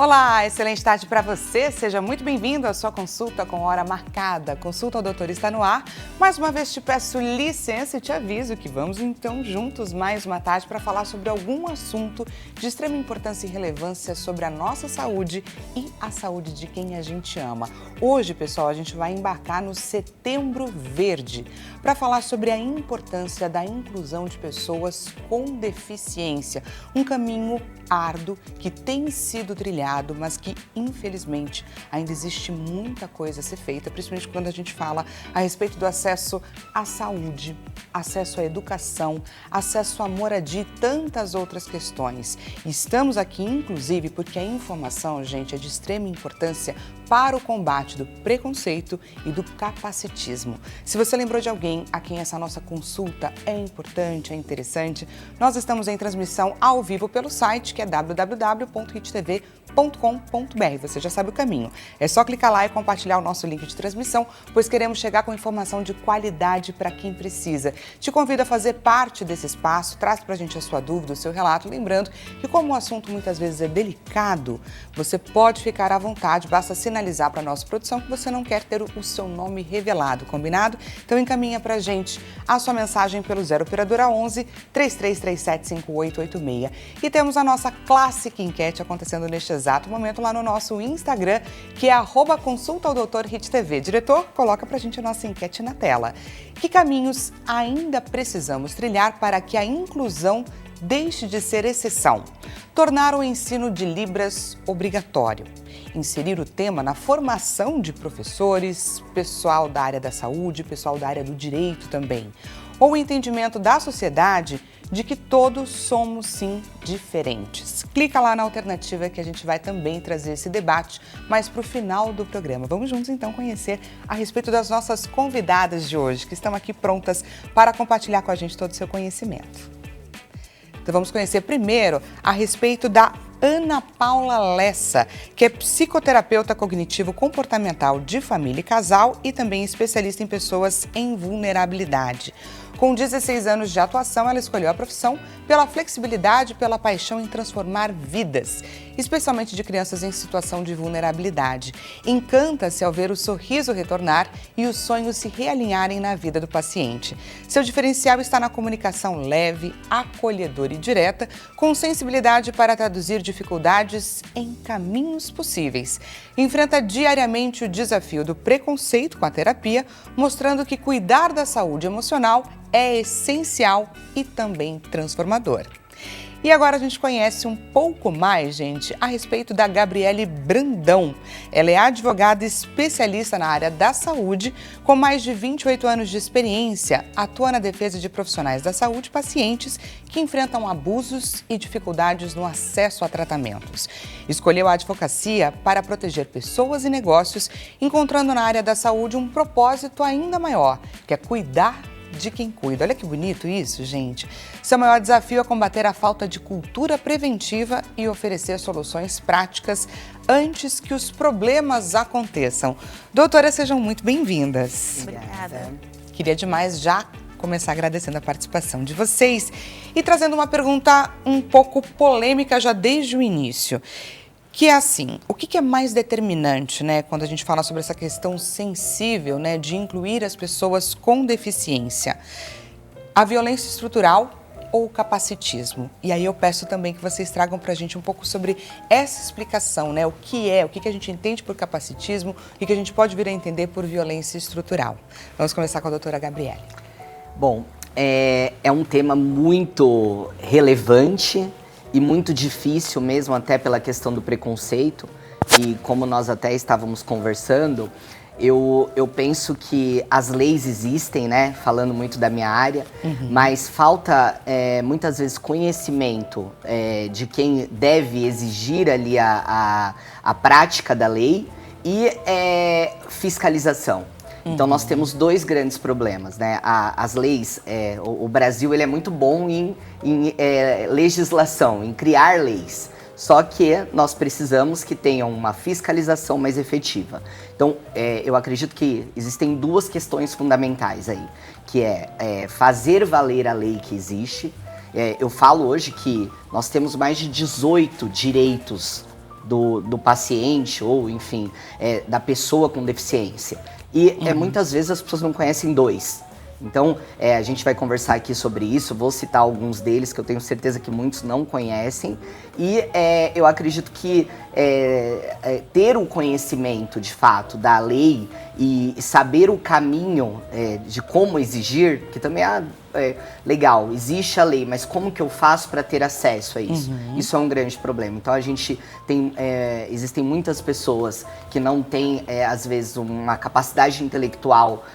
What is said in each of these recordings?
Olá, excelente tarde para você. Seja muito bem-vindo à sua consulta com hora marcada. Consulta ao doutor está no ar. Mais uma vez te peço licença e te aviso que vamos então juntos mais uma tarde para falar sobre algum assunto de extrema importância e relevância sobre a nossa saúde e a saúde de quem a gente ama. Hoje, pessoal, a gente vai embarcar no Setembro Verde para falar sobre a importância da inclusão de pessoas com deficiência. Um caminho árduo que tem sido trilhado, mas que, infelizmente, ainda existe muita coisa a ser feita, principalmente quando a gente fala a respeito do acesso à saúde, acesso à educação, acesso à moradia e tantas outras questões. Estamos aqui, inclusive, porque a informação, gente, é de extrema importância para o combate do preconceito e do capacitismo. Se você lembrou de alguém a quem essa nossa consulta é importante, é interessante, nós estamos em transmissão ao vivo pelo site, que é www.hittv.com.br. Você já sabe o caminho. É só clicar lá e compartilhar o nosso link de transmissão, pois queremos chegar com informação de qualidade para quem precisa. Te convido a fazer parte desse espaço, traz para a gente a sua dúvida, o seu relato, lembrando que como o assunto muitas vezes é delicado, você pode ficar à vontade, basta sinalizar para a nossa produção que você não quer ter o seu nome revelado, combinado? Então encaminha para a gente a sua mensagem pelo 0 operadora 11 3337 5886. E temos a nossa clássica enquete acontecendo neste exato momento lá no nosso Instagram, que é @consultaodoutorhittv. Diretor, coloca pra gente a nossa enquete na tela. Que caminhos ainda precisamos trilhar para que a inclusão deixe de ser exceção? Tornar o ensino de Libras obrigatório. Inserir o tema na formação de professores, pessoal da área da saúde, pessoal da área do direito também. Ou o entendimento da sociedade de que todos somos, sim, diferentes. Clica lá na alternativa que a gente vai também trazer esse debate, mas para o final do programa. Vamos juntos, então, conhecer a respeito das nossas convidadas de hoje, que estão aqui prontas para compartilhar com a gente todo o seu conhecimento. Então, vamos conhecer primeiro a respeito da Ana Paula Lessa, que é psicoterapeuta cognitivo-comportamental de família e casal e também especialista em pessoas em vulnerabilidade. Com 16 anos de atuação, ela escolheu a profissão pela flexibilidade e pela paixão em transformar vidas, especialmente de crianças em situação de vulnerabilidade. Encanta-se ao ver o sorriso retornar e os sonhos se realinharem na vida do paciente. Seu diferencial está na comunicação leve, acolhedora e direta, com sensibilidade para traduzir dificuldades em caminhos possíveis. Enfrenta diariamente o desafio do preconceito com a terapia, mostrando que cuidar da saúde emocional é essencial e também transformador. E agora a gente conhece um pouco mais, gente, a respeito da Gabriele Brandão. Ela é advogada especialista na área da saúde, com mais de 28 anos de experiência, atua na defesa de profissionais da saúde e pacientes que enfrentam abusos e dificuldades no acesso a tratamentos. Escolheu a advocacia para proteger pessoas e negócios, encontrando na área da saúde um propósito ainda maior, que é cuidar de quem cuida. Olha que bonito isso, gente. Seu maior desafio é combater a falta de cultura preventiva e oferecer soluções práticas antes que os problemas aconteçam. Doutora, sejam muito bem-vindas. Obrigada. Queria demais já começar agradecendo a participação de vocês e trazendo uma pergunta um pouco polêmica já desde o início. Que é assim, o que é mais determinante, né, quando a gente fala sobre essa questão sensível, né, de incluir as pessoas com deficiência? A violência estrutural ou o capacitismo? E aí eu peço também que vocês tragam pra gente um pouco sobre essa explicação, né, o que a gente entende por capacitismo e o que a gente pode vir a entender por violência estrutural. Vamos começar com a doutora Gabriele. Bom, é um tema muito relevante e muito difícil mesmo, até pela questão do preconceito. E como nós até estávamos conversando, eu penso que as leis existem, né? Falando muito da minha área, mas falta muitas vezes conhecimento de quem deve exigir ali a prática da lei e fiscalização. Então nós temos dois grandes problemas, né? As leis, o Brasil ele é muito bom em legislação, em criar leis. Só que nós precisamos que tenham uma fiscalização mais efetiva. Então, eu acredito que existem duas questões fundamentais aí, que é fazer valer a lei que existe. Eu falo hoje que nós temos mais de 18 direitos do paciente ou, enfim, da pessoa com deficiência. E muitas vezes as pessoas não conhecem dois. Então, a gente vai conversar aqui sobre isso, vou citar alguns deles que eu tenho certeza que muitos não conhecem. E eu acredito que ter o conhecimento, de fato, da lei e saber o caminho de como exigir, que também é legal, existe a lei, mas como que eu faço para ter acesso a isso? Isso é um grande problema. Então, a gente tem, existem muitas pessoas que não têm, às vezes, uma capacidade intelectual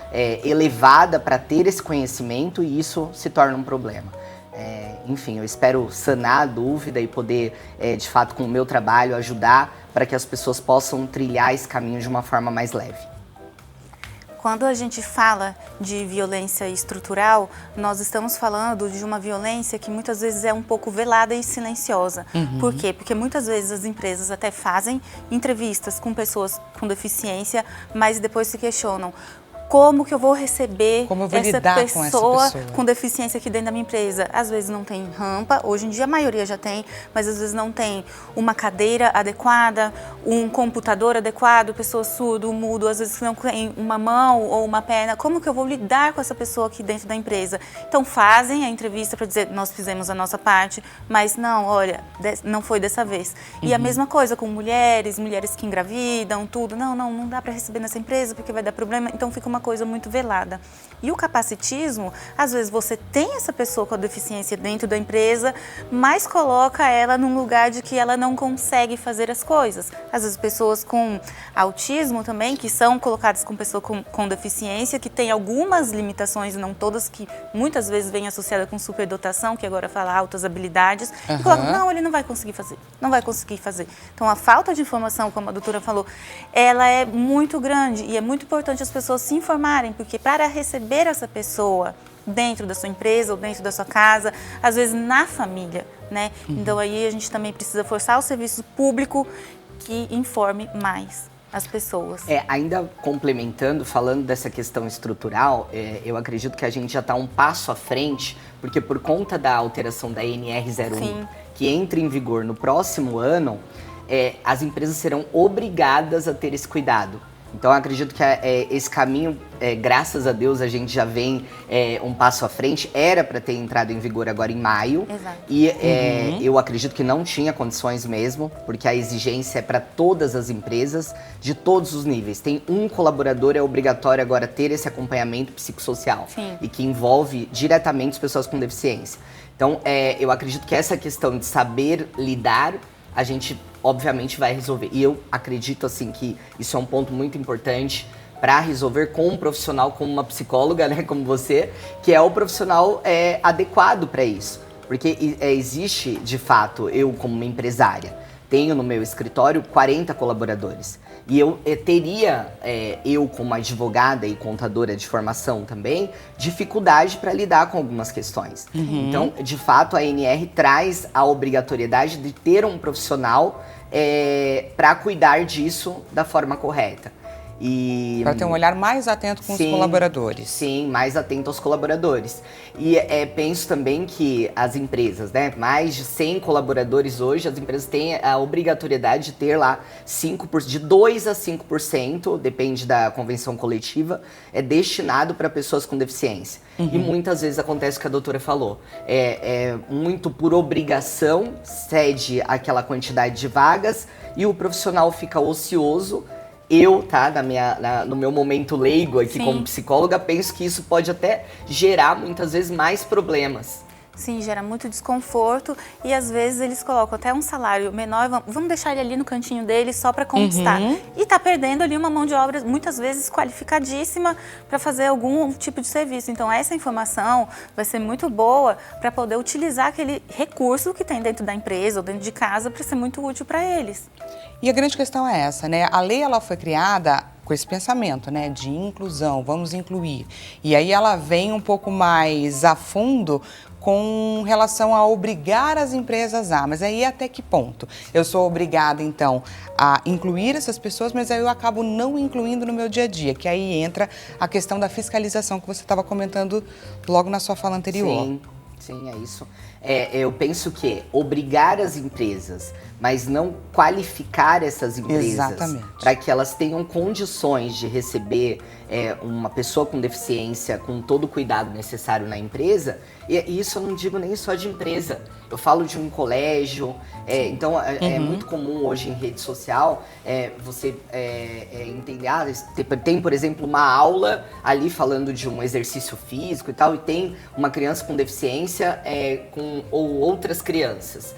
elevada para ter esse conhecimento e isso se torna um problema. Enfim, eu espero sanar a dúvida e poder, de fato, com o meu trabalho, ajudar para que as pessoas possam trilhar esse caminho de uma forma mais leve. Quando a gente fala de violência estrutural, nós estamos falando de uma violência que muitas vezes é um pouco velada e silenciosa. Por quê? Porque muitas vezes as empresas até fazem entrevistas com pessoas com deficiência, mas depois se questionam: como que eu vou receber essa pessoa com deficiência aqui dentro da minha empresa? Às vezes não tem rampa, hoje em dia a maioria já tem, mas às vezes não tem uma cadeira adequada, um computador adequado, pessoa surdo, mudo, às vezes não tem uma mão ou uma perna. Como que eu vou lidar com essa pessoa aqui dentro da empresa? Então fazem a entrevista para dizer: nós fizemos a nossa parte, mas não, olha, não foi dessa vez. E a mesma coisa com mulheres que engravidam, tudo. Não dá para receber nessa empresa porque vai dar problema. Então fica uma coisa muito velada. E o capacitismo, às vezes você tem essa pessoa com a deficiência dentro da empresa, mas coloca ela num lugar de que ela não consegue fazer as coisas. Às vezes pessoas com autismo também, que são colocadas com pessoa com deficiência, que tem algumas limitações, não todas, que muitas vezes vêm associada com superdotação, que agora fala altas habilidades, e colocam: não, ele não vai conseguir fazer, não vai conseguir fazer. Então a falta de informação, como a doutora falou, ela é muito grande e é muito importante as pessoas se informarem, porque para receber essa pessoa dentro da sua empresa ou dentro da sua casa, às vezes na família, né? Então aí a gente também precisa forçar o serviço público que informe mais as pessoas. Ainda complementando, falando dessa questão estrutural, eu acredito que a gente já está um passo à frente, porque por conta da alteração da NR01, Sim, que entra em vigor no próximo ano, as empresas serão obrigadas a ter esse cuidado. Então, eu acredito que esse caminho, graças a Deus, a gente já vem um passo à frente. Era para ter entrado em vigor agora em maio. Exato. E eu acredito que não tinha condições mesmo, porque a exigência é para todas as empresas, de todos os níveis. Tem um colaborador, é obrigatório agora ter esse acompanhamento psicossocial. Sim. E que envolve diretamente as pessoas com deficiência. Então, eu acredito que essa questão de saber lidar, a gente obviamente vai resolver. E eu acredito assim que isso é um ponto muito importante para resolver com um profissional como uma psicóloga, né, como você, que é o profissional adequado para isso. Porque existe, de fato, eu como uma empresária, tenho no meu escritório 40 colaboradores. E eu teria, eu como advogada e contadora de formação também, dificuldade para lidar com algumas questões. Então, de fato, a ANR traz a obrigatoriedade de ter um profissional para cuidar disso da forma correta. Para ter um olhar mais atento com os colaboradores. Sim, mais atento aos colaboradores. E penso também que as empresas, né, mais de 100 colaboradores hoje, as empresas têm a obrigatoriedade de ter lá de 2 a 5%, depende da convenção coletiva, destinado para pessoas com deficiência. E muitas vezes acontece o que a doutora falou. Muito por obrigação, cede aquela quantidade de vagas e o profissional fica ocioso. Eu, no meu momento leigo aqui como psicóloga, penso que isso pode até gerar muitas vezes mais problemas. Sim, gera muito desconforto e às vezes eles colocam até um salário menor, vamos deixar ele ali no cantinho dele só para conquistar. E tá perdendo ali uma mão de obra muitas vezes qualificadíssima para fazer algum tipo de serviço. Então essa informação vai ser muito boa para poder utilizar aquele recurso que tem dentro da empresa ou dentro de casa para ser muito útil para eles. E a grande questão é essa, né? A lei ela foi criada com esse pensamento, né, de inclusão, vamos incluir. E aí ela vem um pouco mais a fundo com relação a obrigar as empresas mas aí até que ponto? Eu sou obrigada, então, a incluir essas pessoas, mas aí eu acabo não incluindo no meu dia a dia, que aí entra a questão da fiscalização que você estava comentando logo na sua fala anterior. Sim. Sim, é isso. Eu penso que obrigar as empresas, mas não qualificar essas empresas para que elas tenham condições de receber uma pessoa com deficiência com todo o cuidado necessário na empresa, e isso eu não digo nem só de empresa, eu falo de um colégio, então é muito comum hoje em rede social você entender, tem, por exemplo, uma aula ali falando de um exercício físico e tal, e tem uma criança com deficiência ou outras crianças.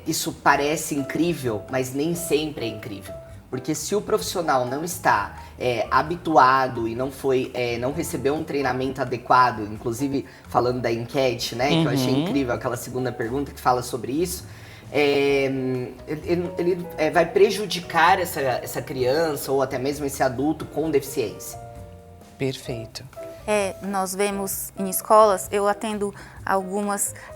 Isso parece incrível, mas nem sempre é incrível. Porque se o profissional não está habituado e não recebeu um treinamento adequado, inclusive falando da enquete, né, que eu achei incrível, aquela segunda pergunta que fala sobre isso, ele vai prejudicar essa criança ou até mesmo esse adulto com deficiência. Perfeito. Nós vemos em escolas, eu atendo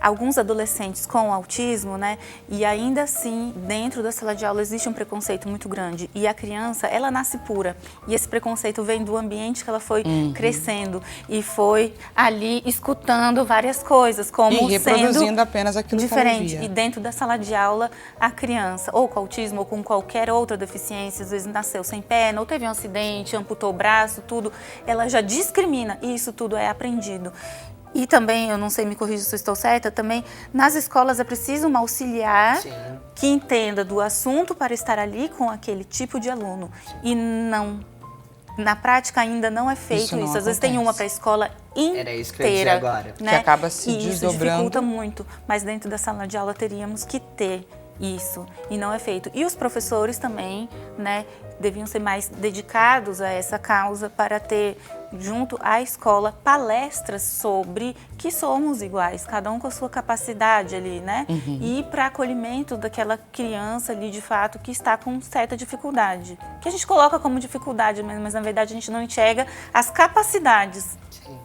alguns adolescentes com autismo, né? E ainda assim, dentro da sala de aula existe um preconceito muito grande. E a criança, ela nasce pura. E esse preconceito vem do ambiente que ela foi crescendo e foi ali escutando várias coisas, como e reproduzindo sendo apenas aquilo diferente. que ela via. E dentro da sala de aula, a criança, ou com autismo, ou com qualquer outra deficiência, às vezes nasceu sem perna, ou teve um acidente, amputou o braço, tudo, ela já discrimina. E isso tudo é aprendido. E também, eu não sei, me corrija se eu estou certa, também nas escolas é preciso uma auxiliar que entenda do assunto para estar ali com aquele tipo de aluno. E não, na prática ainda não é feito isso. Às vezes tem uma para a escola inteira. Era isso que eu ia dizer agora. Né? Que acaba se e desdobrando. Isso dificulta muito, mas dentro da sala de aula teríamos que ter isso, e não é feito. E os professores também, né, deviam ser mais dedicados a essa causa para ter, junto à escola, palestras sobre que somos iguais, cada um com a sua capacidade ali, né? E para acolhimento daquela criança ali, de fato, que está com certa dificuldade. Que a gente coloca como dificuldade, mas na verdade a gente não enxerga as capacidades.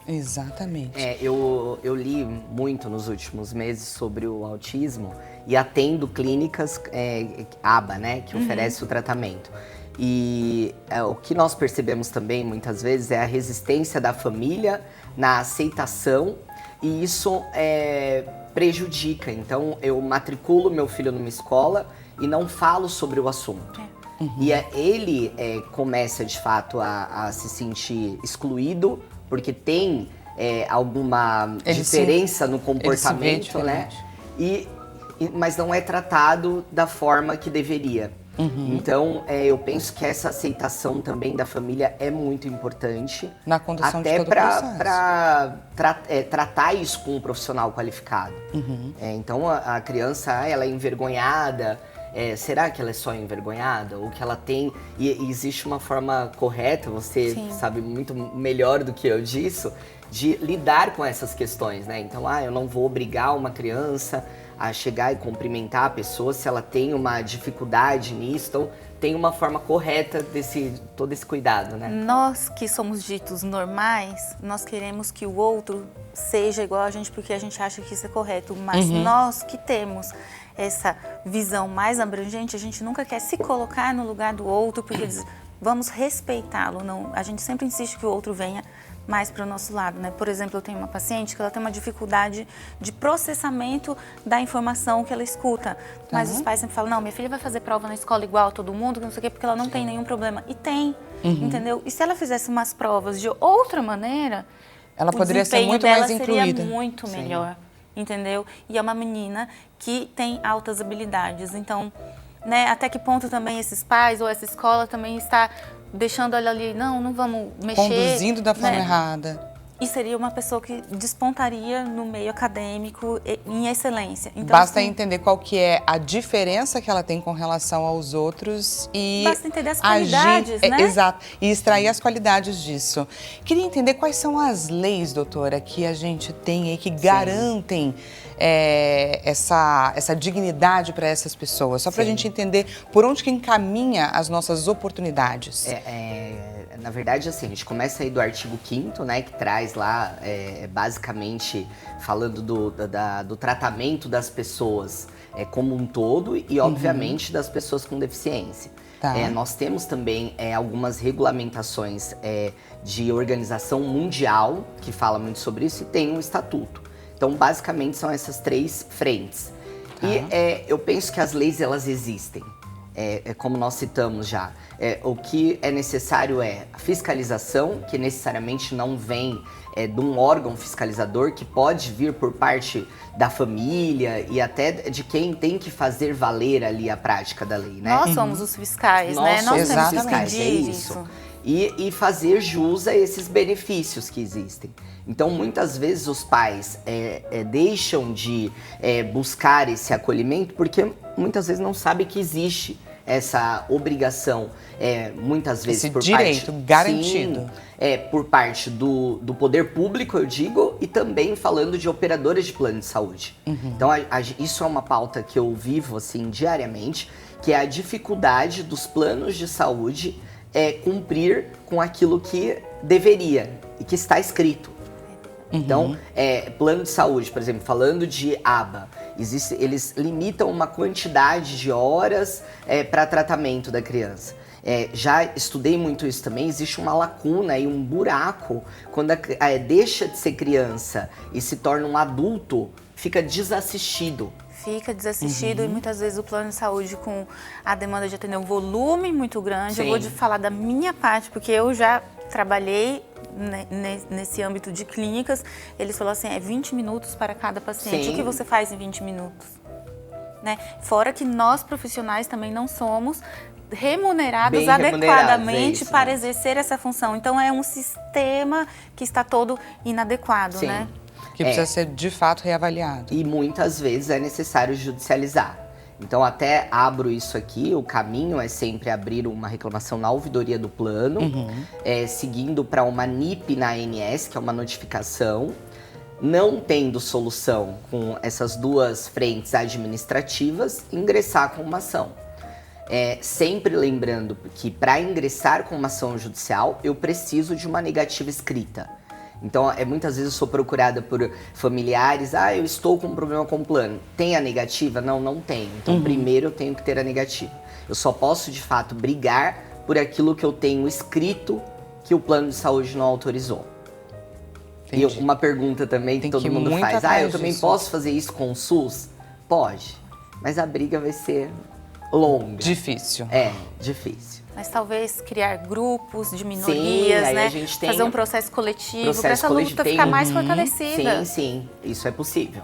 Exatamente. Eu li muito nos últimos meses sobre o autismo e atendo clínicas ABA, né, que oferece o tratamento. E o que nós percebemos também, muitas vezes, é a resistência da família na aceitação, e isso prejudica. Então, eu matriculo meu filho numa escola e não falo sobre o assunto. E ele começa, de fato, a se sentir excluído, porque tem alguma diferença no comportamento, né? Mas não é tratado da forma que deveria. Então, eu penso que essa aceitação também da família é muito importante. Na condução até de todo o processo. Para tratar isso com um profissional qualificado. Então, a criança, ela é envergonhada. Será que ela é só envergonhada? Ou que ela tem... E existe uma forma correta, você sabe muito melhor do que eu disso, de lidar com essas questões, né? Então, eu não vou obrigar uma criança a chegar e cumprimentar a pessoa se ela tem uma dificuldade nisso. Então, tem uma forma correta todo esse cuidado, né? Nós que somos ditos normais, nós queremos que o outro seja igual a gente porque a gente acha que isso é correto. Mas nós que temos essa visão mais abrangente, a gente nunca quer se colocar no lugar do outro porque vamos respeitá-lo. Não, a gente sempre insiste que o outro venha mais para o nosso lado, né? Por exemplo, eu tenho uma paciente que ela tem uma dificuldade de processamento da informação que ela escuta. Mas os pais sempre falam, não, minha filha vai fazer prova na escola igual a todo mundo, não sei o quê, porque ela não tem nenhum problema. E tem, entendeu? E se ela fizesse umas provas de outra maneira, ela poderia ser muito mais incluída. Seria muito melhor, entendeu? E é uma menina que tem altas habilidades. Então, né, até que ponto também esses pais ou essa escola também está deixando ela ali, não vamos mexer. Conduzindo da forma errada. E seria uma pessoa que despontaria no meio acadêmico em excelência. Então, basta assim, entender qual que é a diferença que ela tem com relação aos outros e... Basta entender as qualidades, né? Exato, e extrair as qualidades disso. Queria entender quais são as leis, doutora, que a gente tem aí que garantem essa dignidade para essas pessoas. Só para a gente entender por onde que encaminha as nossas oportunidades. Na verdade, assim, a gente começa aí do artigo 5º, né, que traz lá, basicamente, falando do tratamento das pessoas como um todo e, obviamente, das pessoas com deficiência. Tá. Nós temos também algumas regulamentações de organização mundial, que fala muito sobre isso, e tem um estatuto. Então, basicamente, são essas 3 frentes. Tá. E eu penso que as leis, elas existem. Como nós citamos já. O que é necessário é a fiscalização, que necessariamente não vem de um órgão fiscalizador, que pode vir por parte da família e até de quem tem que fazer valer ali a prática da lei, né? Nós somos os fiscais, Nós né? somos os temos que fiscais, pedir isso. E fazer jus a esses benefícios que existem. Então, muitas vezes os pais deixam de buscar esse acolhimento porque muitas vezes não sabem que existe essa obrigação, muitas vezes esse por direito parte, garantido. Sim, por parte do poder público, eu digo, e também falando de operadoras de plano de saúde. Então, isso é uma pauta que eu vivo assim diariamente, que é a dificuldade dos planos de saúde cumprir com aquilo que deveria e que está escrito. Então, plano de saúde, por exemplo, falando de aba, eles limitam uma quantidade de horas para tratamento da criança. Já estudei muito isso também, existe uma lacuna e um buraco quando deixa de ser criança e se torna um adulto, fica desassistido. Fica desassistido e muitas vezes o plano de saúde, com a demanda de atender um volume muito grande. Sim. Eu vou falar da minha parte, porque eu já trabalhei nesse âmbito de clínicas. Eles falam assim, 20 minutos para cada paciente. Sim. O que você faz em 20 minutos? Né? Fora que nós profissionais também não somos remunerados Bem adequadamente isso, para né? exercer essa função. Então é um sistema que está todo inadequado, Sim. né? Que precisa ser, de fato, reavaliado. E muitas vezes é necessário judicializar. Então, até abro isso aqui, o caminho é sempre abrir uma reclamação na ouvidoria do plano, seguindo para uma NIP na ANS, que é uma notificação. Não tendo solução com essas 2 frentes administrativas, ingressar com uma ação. Sempre lembrando que para ingressar com uma ação judicial, eu preciso de uma negativa escrita. Então, muitas vezes eu sou procurada por familiares, eu estou com um problema com o plano. Tem a negativa? Não, não tenho. Então, primeiro eu tenho que ter a negativa. Eu só posso, de fato, brigar por aquilo que eu tenho escrito que o plano de saúde não autorizou. Entendi. E uma pergunta também que todo mundo faz, eu também posso fazer isso com o SUS? Pode, mas a briga vai ser longa. Difícil. Difícil. Mas talvez criar grupos de minorias, aí né? a gente tem fazer um processo coletivo para essa luta coletivo, ficar mais fortalecida. Sim, isso é possível.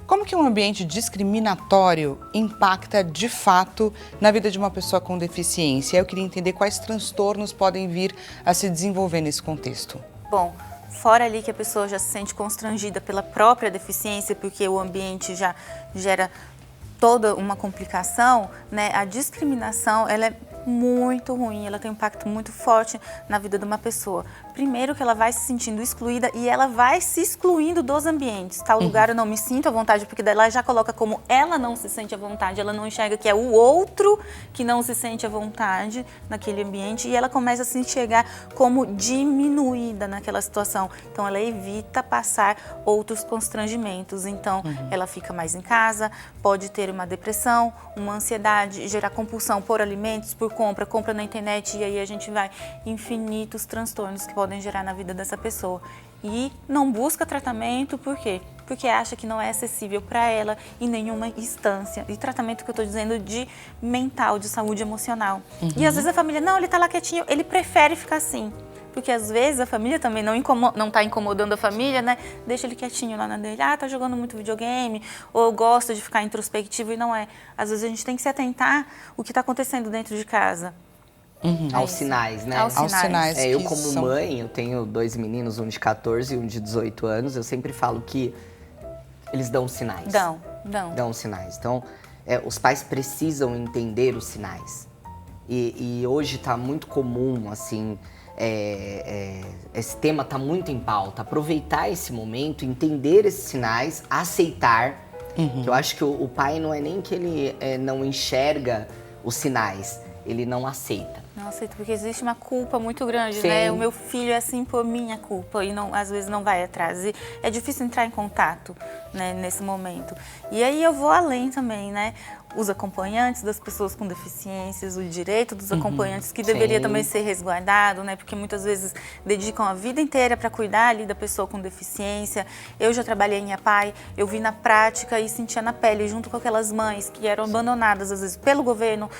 Como que um ambiente discriminatório impacta, de fato, na vida de uma pessoa com deficiência? Eu queria entender quais transtornos podem vir a se desenvolver nesse contexto. Bom, fora ali que a pessoa já se sente constrangida pela própria deficiência, porque o ambiente já gera toda uma complicação, né? A discriminação, ela é muito ruim, ela tem um impacto muito forte na vida de uma pessoa. Primeiro que ela vai se sentindo excluída e ela vai se excluindo dos ambientes. Tal lugar eu não me sinto à vontade, porque daí ela já coloca como ela não se sente à vontade, ela não enxerga que é o outro que não se sente à vontade naquele ambiente e ela começa a se enxergar como diminuída naquela situação. Então ela evita passar outros constrangimentos. Então ela fica mais em casa, pode ter uma depressão, uma ansiedade, gerar compulsão por alimentos, por compra na internet, e aí a gente vai infinitos transtornos que podem gerar na vida dessa pessoa. E não busca tratamento, por quê? Porque acha que não é acessível para ela em nenhuma instância. E tratamento que eu estou dizendo de mental, de saúde emocional. E às vezes a família, não, ele tá lá quietinho, ele prefere ficar assim. Porque às vezes a família também não tá incomodando a família, né? Deixa ele quietinho lá na dele. Tá jogando muito videogame, ou gosta de ficar introspectivo, e não é. Às vezes a gente tem que se atentar o que está acontecendo dentro de casa. Aos sinais, né? Aos sinais. Eu como mãe, eu tenho 2 meninos, um de 14 e um de 18 anos, eu sempre falo que eles dão sinais. Dão sinais. Então, os pais precisam entender os sinais. E hoje está muito comum, assim, esse tema está muito em pauta. Aproveitar esse momento, entender esses sinais, aceitar. Que eu acho que o pai não é nem que ele não enxerga os sinais, ele não aceita. Não aceito, porque existe uma culpa muito grande, Sim. né? O meu filho é assim por minha culpa e não, às vezes não vai atrás. E é difícil entrar em contato, né, nesse momento. E aí eu vou além também, né? Os acompanhantes das pessoas com deficiências, o direito dos acompanhantes, que deveria Sim. também ser resguardado, né? Porque muitas vezes dedicam a vida inteira para cuidar ali da pessoa com deficiência. Eu já trabalhei em APAE, eu vi na prática e sentia na pele, junto com aquelas mães que eram abandonadas, às vezes, pelo governo,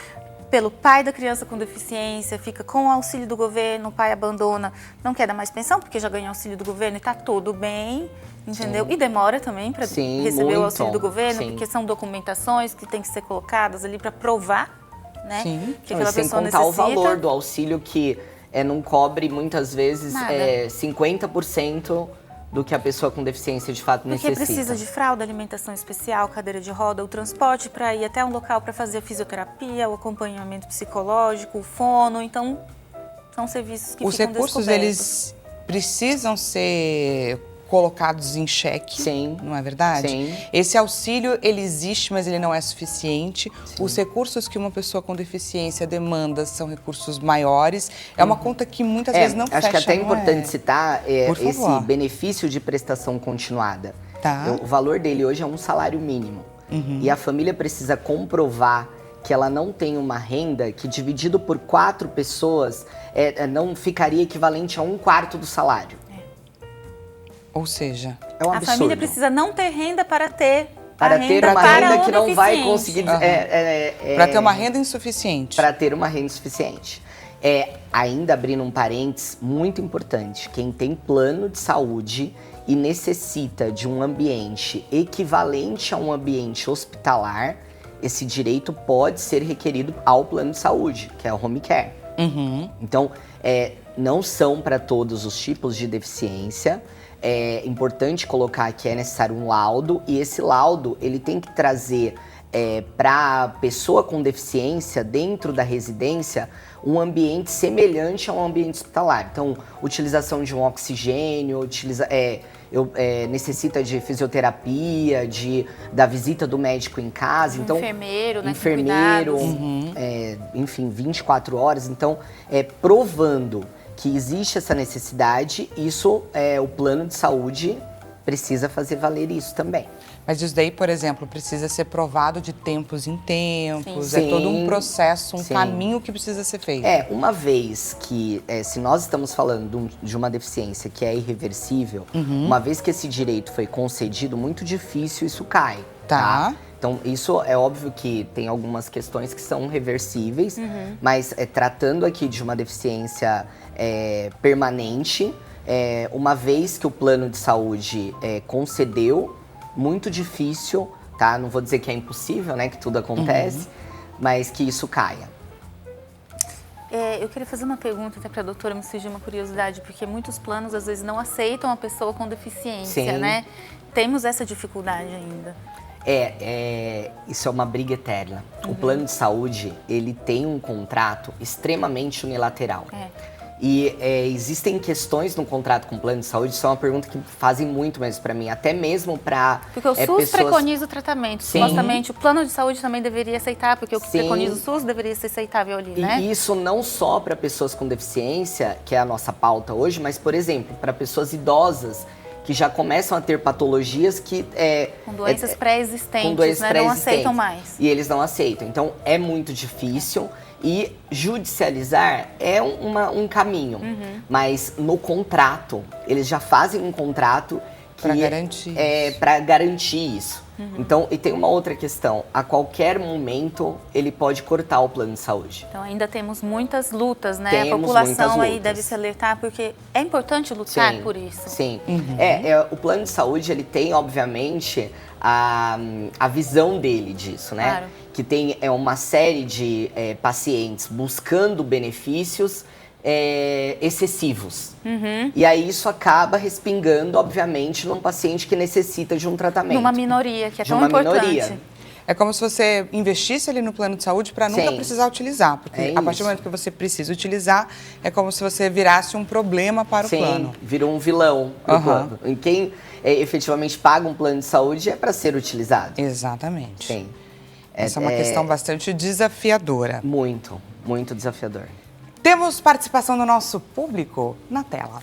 pelo pai da criança com deficiência, fica com o auxílio do governo, o pai abandona, não quer dar mais pensão porque já ganhou auxílio do governo e está tudo bem, entendeu? Sim. E demora também para receber muito. o auxílio do governo, Sim. porque são documentações que têm que ser colocadas ali para provar, né, Sim. que aquela Sem pessoa contar necessita. o valor do auxílio que não cobre muitas vezes Nada. 50% do que a pessoa com deficiência de fato Porque necessita. precisa de fralda, alimentação especial, cadeira de roda, o transporte para ir até um local para fazer a fisioterapia, o acompanhamento psicológico, o fono. Então, são serviços que Os ficam recursos, descobertos. eles precisam ser colocados em xeque, Sim. não é verdade? Sim. Esse auxílio, ele existe, mas ele não é suficiente. Os recursos que uma pessoa com deficiência demanda são recursos maiores. É uma conta que muitas vezes não fecha, acho que é até não importante citar Por esse favor. benefício de prestação continuada. Tá. O valor dele hoje é um salário mínimo. E a família precisa comprovar que ela não tem uma renda que, dividido por 4 pessoas, não ficaria equivalente a 1/4 do salário. Ou seja, É um A absurdo. família precisa não ter renda para ter Para a ter renda uma para renda o que não vai deficiente. conseguir... para ter uma renda insuficiente. Para ter uma renda suficiente. Ainda abrindo um parênteses muito importante, quem tem plano de saúde e necessita de um ambiente equivalente a um ambiente hospitalar, esse direito pode ser requerido ao plano de saúde, que é o home care. Então, não são para todos os tipos de deficiência. É importante colocar que é necessário um laudo, e esse laudo ele tem que trazer para a pessoa com deficiência dentro da residência um ambiente semelhante a um ambiente hospitalar. Então, utilização de um oxigênio, necessita de fisioterapia, da visita do médico em casa. Então, Enfermeiro, né? com enfermeiro, cuidados. enfim, 24 horas. Então, provando que existe essa necessidade, o plano de saúde precisa fazer valer isso também. Mas isso daí, por exemplo, precisa ser provado de tempos em tempos. Sim. É todo um processo, um Sim. caminho que precisa ser feito. Uma vez que, se nós estamos falando de uma deficiência que é irreversível, uma vez que esse direito foi concedido, muito difícil isso cai. Tá. Então, isso é óbvio que tem algumas questões que são reversíveis, mas tratando aqui de uma deficiência permanente, uma vez que o plano de saúde concedeu, muito difícil, tá? Não vou dizer que é impossível, né? Que tudo acontece, mas que isso caia. Eu queria fazer uma pergunta até para a doutora, me surgiu uma curiosidade, porque muitos planos às vezes não aceitam a pessoa com deficiência, Sim. né? Temos essa dificuldade ainda. Isso é uma briga eterna. O plano de saúde, ele tem um contrato extremamente unilateral. E existem questões no contrato com o plano de saúde, isso é uma pergunta que fazem muito mesmo pra mim, até mesmo pra Porque o SUS pessoas... preconiza o tratamento, Sim. supostamente o plano de saúde também deveria aceitar, porque o que Sim. preconiza o SUS deveria ser aceitável ali, E né? isso não só para pessoas com deficiência, que é a nossa pauta hoje, mas, por exemplo, para pessoas idosas que já começam a ter patologias que... Com doenças pré-existentes, com doenças né? Não pré-existentes. aceitam mais. E eles não aceitam. Então, é muito difícil. E judicializar é um caminho. Mas no contrato, eles já fazem um contrato que Pra garantir para garantir isso. Então, e tem uma outra questão. A qualquer momento, ele pode cortar o plano de saúde. Então ainda temos muitas lutas, né? Temos a população muitas aí lutas. deve se alertar, porque é importante lutar por isso. Sim. O plano de saúde, ele tem, obviamente, a visão dele disso, né? Claro. Que tem uma série de pacientes buscando benefícios excessivos. E aí isso acaba respingando, obviamente, num paciente que necessita de um tratamento. Numa minoria, que é De tão uma importante. minoria. É como se você investisse ali no plano de saúde para nunca Sim. precisar utilizar. Porque É a partir isso. do momento que você precisa utilizar, é como se você virasse um problema para o plano. Virou um vilão pro plano. E quem efetivamente paga um plano de saúde é para ser utilizado. Exatamente. Sim. Essa é uma questão bastante desafiadora. Muito, muito desafiador. Temos participação do nosso público na tela.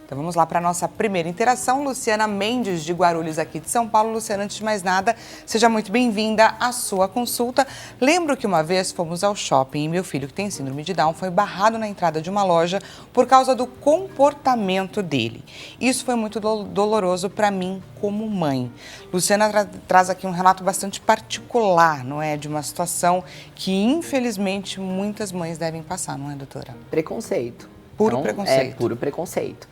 Então vamos lá para a nossa primeira interação. Luciana Mendes, de Guarulhos, aqui de São Paulo. Luciana, antes de mais nada, seja muito bem-vinda à sua consulta. Lembro que uma vez fomos ao shopping e meu filho, que tem síndrome de Down, foi barrado na entrada de uma loja por causa do comportamento dele. Isso foi muito doloroso para mim como mãe. Luciana traz aqui um relato bastante particular, não é? De uma situação que, infelizmente, muitas mães devem passar, não é, doutora? Preconceito. Puro então, preconceito. É puro preconceito.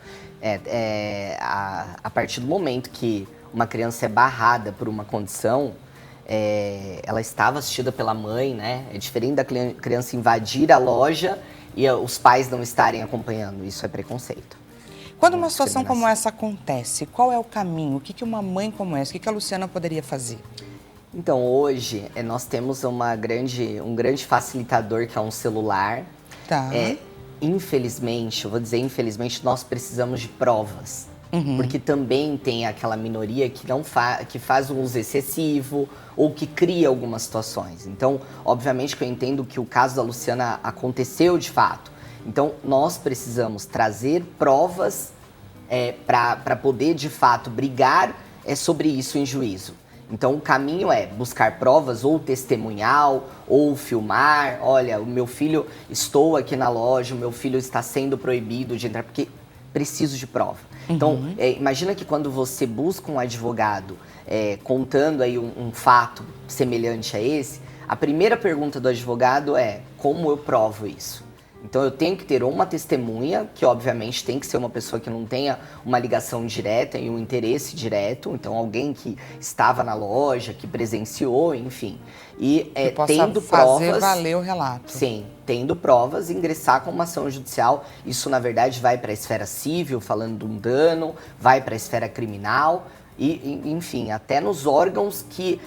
A partir do momento que uma criança é barrada por uma condição, ela estava assistida pela mãe, né? É diferente da criança invadir a loja e os pais não estarem acompanhando. Isso é preconceito. Quando uma situação como essa acontece, qual é o caminho? O que uma mãe como essa, o que a Luciana poderia fazer? Então, hoje, nós temos um grande facilitador, que é um celular. Tá. Infelizmente, eu vou dizer infelizmente, nós precisamos de provas. Porque também tem aquela minoria que que faz um uso excessivo ou que cria algumas situações. Então, obviamente que eu entendo que o caso da Luciana aconteceu de fato. Então, nós precisamos trazer provas para poder, de fato, brigar sobre isso em juízo. Então, o caminho é buscar provas, ou testemunhal, ou filmar. Olha, o meu filho, estou aqui na loja, o meu filho está sendo proibido de entrar, porque preciso de prova. Então, imagina que quando você busca um advogado contando aí um fato semelhante a esse, a primeira pergunta do advogado é: como eu provo isso? Então, eu tenho que ter uma testemunha, que obviamente tem que ser uma pessoa que não tenha uma ligação direta e um interesse direto. Então, alguém que estava na loja, que presenciou, enfim. E tendo fazer provas, valer o relato. Sim, tendo provas, ingressar com uma ação judicial. Isso, na verdade, vai para a esfera civil, falando de um dano, vai para a esfera criminal. E, enfim, até nos órgãos que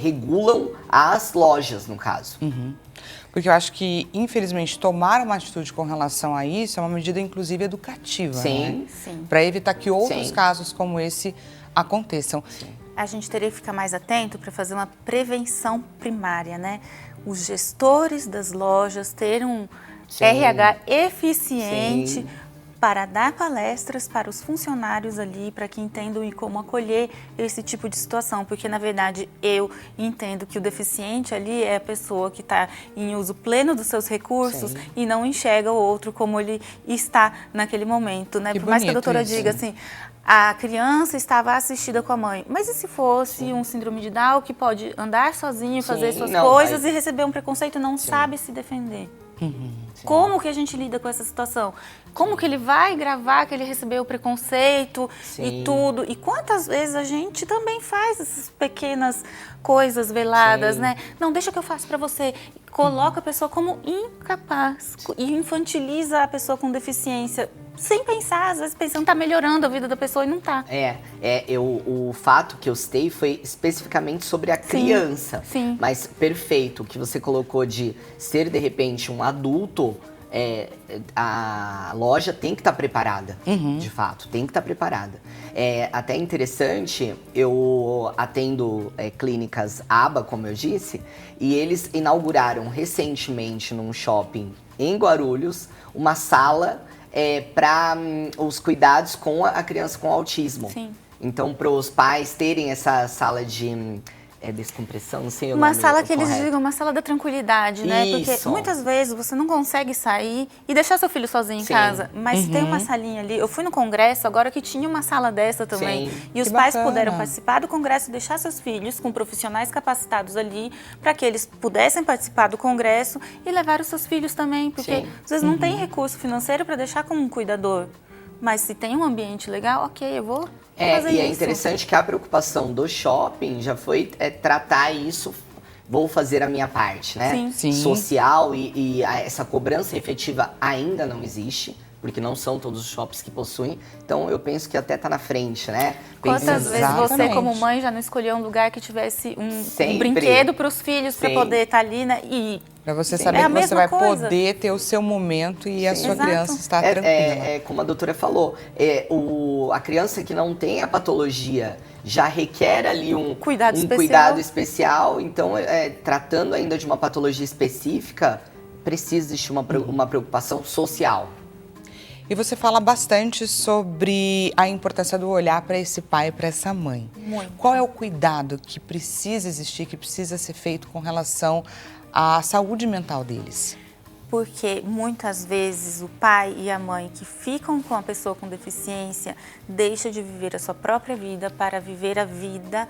regulam as lojas, no caso. Porque eu acho que, infelizmente, tomar uma atitude com relação a isso é uma medida, inclusive, educativa, Sim, sim. Para evitar que outros casos como esse aconteçam. Sim. A gente teria que ficar mais atento para fazer uma prevenção primária, né? Os gestores das lojas terem um RH eficiente para dar palestras para os funcionários ali, para que entendam e como acolher esse tipo de situação, porque na verdade eu entendo que o deficiente ali é a pessoa que está em uso pleno dos seus recursos e não enxerga o outro como ele está naquele momento, né? Por mais que a doutora diga assim, a criança estava assistida com a mãe, mas e se fosse um síndrome de Down que pode andar sozinho, fazer suas coisas e receber um preconceito e não sabe se defender? Como que a gente lida com essa situação? Como que ele vai gravar que ele recebeu o preconceito e tudo? E quantas vezes a gente também faz essas pequenas coisas veladas, né? Não, deixa que eu faço pra você. Coloca a pessoa como incapaz e infantiliza a pessoa com deficiência. Sem pensar, às vezes pensando que tá melhorando a vida da pessoa e não tá. O fato que eu citei foi especificamente sobre a criança. Sim. Mas perfeito, o que você colocou de ser, de repente, um adulto, a loja tem que estar preparada, de fato, tem que estar preparada. Até interessante, eu atendo clínicas ABA, como eu disse, e eles inauguraram recentemente num shopping em Guarulhos uma sala para os cuidados com a criança com autismo. Sim. Então, para os pais terem essa sala de descompressão, não sei o nome. Uma sala que eles correto. digam, uma sala da tranquilidade, né? Isso. Porque muitas vezes você não consegue sair e deixar seu filho sozinho em casa. Mas tem uma salinha ali. Eu fui no congresso agora que tinha uma sala dessa também. Sim. E os pais puderam participar do congresso, deixar seus filhos com profissionais capacitados ali para que eles pudessem participar do congresso e levar os seus filhos também. Porque às vezes não tem recurso financeiro para deixar com um cuidador. Mas se tem um ambiente legal, ok, eu vou fazer isso. É interessante que a preocupação do shopping já foi tratar isso, vou fazer a minha parte, né? Sim. Social e essa cobrança efetiva ainda não existe, porque não são todos os shoppings que possuem. Então, eu penso que até tá na frente, né? Quantas vezes você, como mãe, já não escolheu um lugar que tivesse um brinquedo para os filhos, para poder estar ali, né? Para você saber que você vai poder ter o seu momento e a sua criança estar tranquila. Como a doutora falou, a criança que não tem a patologia já requer ali um cuidado especial. Então, tratando ainda de uma patologia específica, precisa existir uma preocupação social. E você fala bastante sobre a importância do olhar para esse pai e para essa mãe. Muito. Qual é o cuidado que precisa existir, que precisa ser feito com relação à saúde mental deles? Porque muitas vezes o pai e a mãe que ficam com a pessoa com deficiência deixa de viver a sua própria vida para viver a vida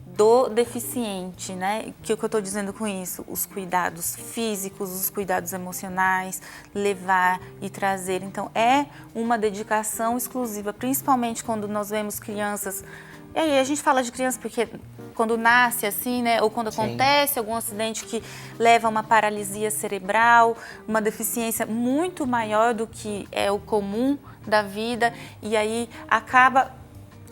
do deficiente, né? O que eu estou dizendo com isso? Os cuidados físicos, os cuidados emocionais, levar e trazer. Então, é uma dedicação exclusiva, principalmente quando nós vemos crianças. E aí a gente fala de criança porque quando nasce assim, né? Ou quando acontece algum acidente que leva a uma paralisia cerebral, uma deficiência muito maior do que é o comum da vida, e aí acaba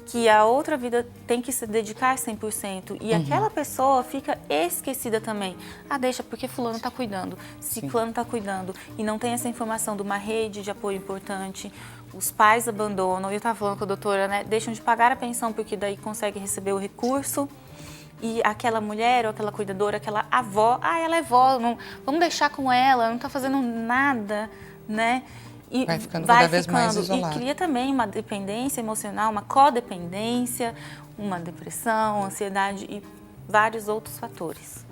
que a outra vida tem que se dedicar 100%. E aquela pessoa fica esquecida também. Ah, deixa, porque fulano está cuidando, ciclano está cuidando. E não tem essa informação de uma rede de apoio importante. Os pais abandonam. Eu estava falando com a doutora, né? Deixam de pagar a pensão porque daí consegue receber o recurso. E aquela mulher ou aquela cuidadora, aquela avó, ela é vó, não, vamos deixar com ela, não está fazendo nada, né? E vai ficando cada vez mais isolado. E cria também uma dependência emocional, uma codependência, uma depressão, ansiedade e vários outros fatores.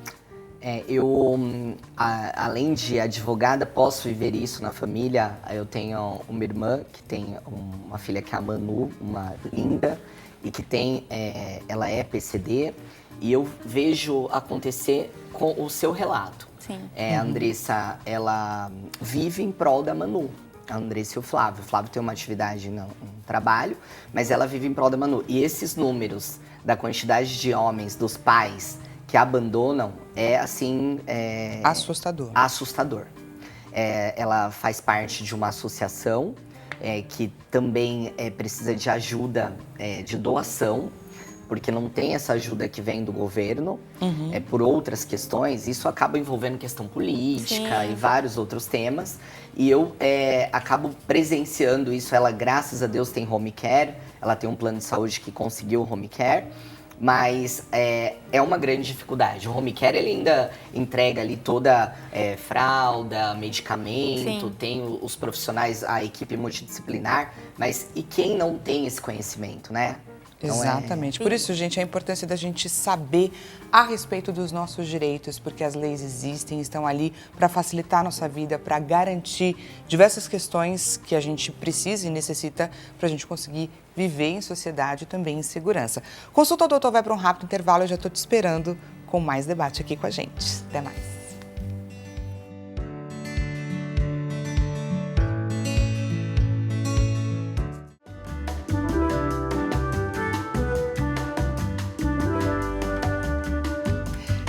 Além de advogada, posso viver isso na família. Eu tenho uma irmã que tem uma filha que é a Manu, uma linda, e que ela é PCD, e eu vejo acontecer com o seu relato. Sim. A Andressa, ela vive em prol da Manu. A Andressa e o Flávio. O Flávio tem uma atividade no trabalho, mas ela vive em prol da Manu. E esses números da quantidade de homens, dos pais, que abandonam, é assim... assustador. Assustador. Ela faz parte de uma associação que também precisa de ajuda de doação, porque não tem essa ajuda que vem do governo, por outras questões. Isso acaba envolvendo questão política e vários outros temas. E eu acabo presenciando isso. Ela, graças a Deus, tem home care. Ela tem um plano de saúde que conseguiu o home care. Mas é uma grande dificuldade. O home care, ele ainda entrega ali toda fralda, medicamento, tem os profissionais, a equipe multidisciplinar. Mas e quem não tem esse conhecimento, né? Exatamente. Por isso, gente, a importância da gente saber a respeito dos nossos direitos, porque as leis existem, estão ali para facilitar a nossa vida, para garantir diversas questões que a gente precisa e necessita para a gente conseguir viver em sociedade e também em segurança. Consulta ao doutor vai para um rápido intervalo, eu já estou te esperando com mais debate aqui com a gente. Até mais.